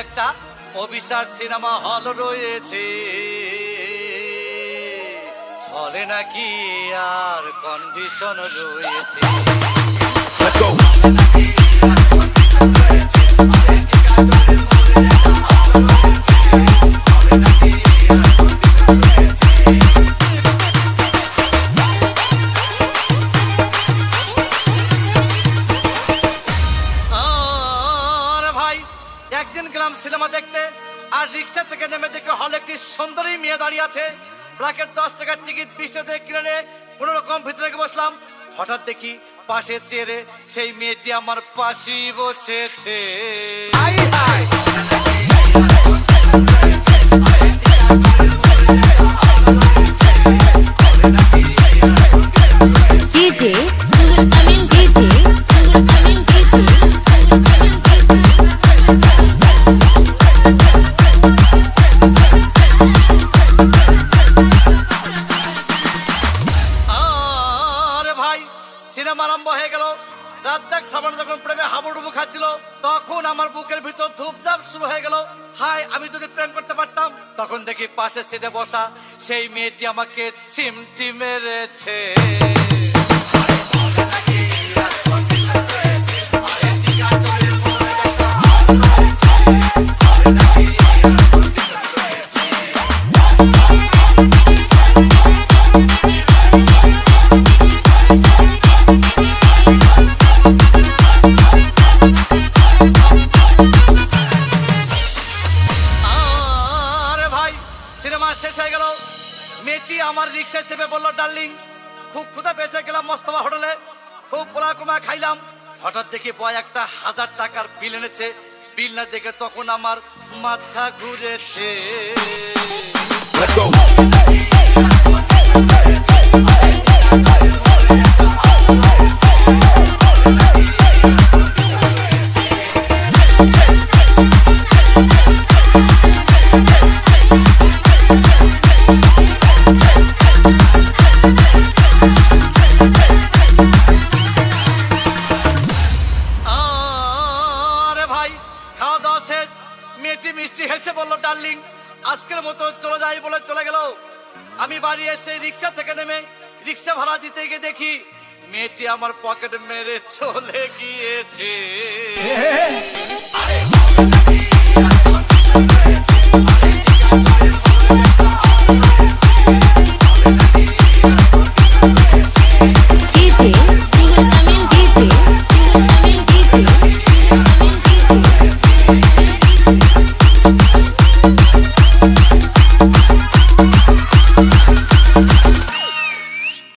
একটা অভিশাপ cinema hall রয়েছে, হলে নাকি আর কন্ডিশন রয়েছে। একদিন গেলাম সিনেমা দেখতে, আর রিক্সা থেকে নেমে দেখে হলে একটি সুন্দরী মেয়ে দাঁড়িয়ে আছে। প্রাকের 10 টাকার টিকিট 20 টাকা কিনে নিয়ে কোনো রকম ভিতরে বসলাম। হঠাৎ দেখি পাশে চেয়ারে সেই মেয়েটি আমার পাশেই বসেছে। সিনেমা আরম্ভ হয়ে গেল। রাজ্জাক সাবান যখন প্রেমে হাবুডুবু খাচ্ছিল, তখন আমার বুকের ভিতর ধূপধাপ শুরু হয়ে গেল। হাই, আমি যদি প্রেম করতে পারতাম। তখন দেখি পাশে সিটে বসা সেই মেয়েটি আমাকে চিমটি মেরেছে। সিনেমা শেষ হয়ে গেল। মেয়েটি আমার রিক্সায় চেপে বললো, ডার্লিং, খুব ক্ষুধা পেয়েছে, গেলাম মস্তফা হোটেলে, খুব পোলা কুমা খাইলাম। হঠাৎ দেখি বয় একটা 1000 টাকার বিল এনেছে। বিল না দেখে তখন আমার মাথা ঘুরেছে। মেয়েটি মিষ্টি হেসে বলল, ডার্লিং, আজকের মতো চলে যাই বলে চলে গেল। আমি বাড়ি এসে রিক্সা থেকে নেমে রিক্সা ভাড়া দিতে গিয়ে দেখি মেয়েটি আমার পকেট মেরে চলে গিয়েছে।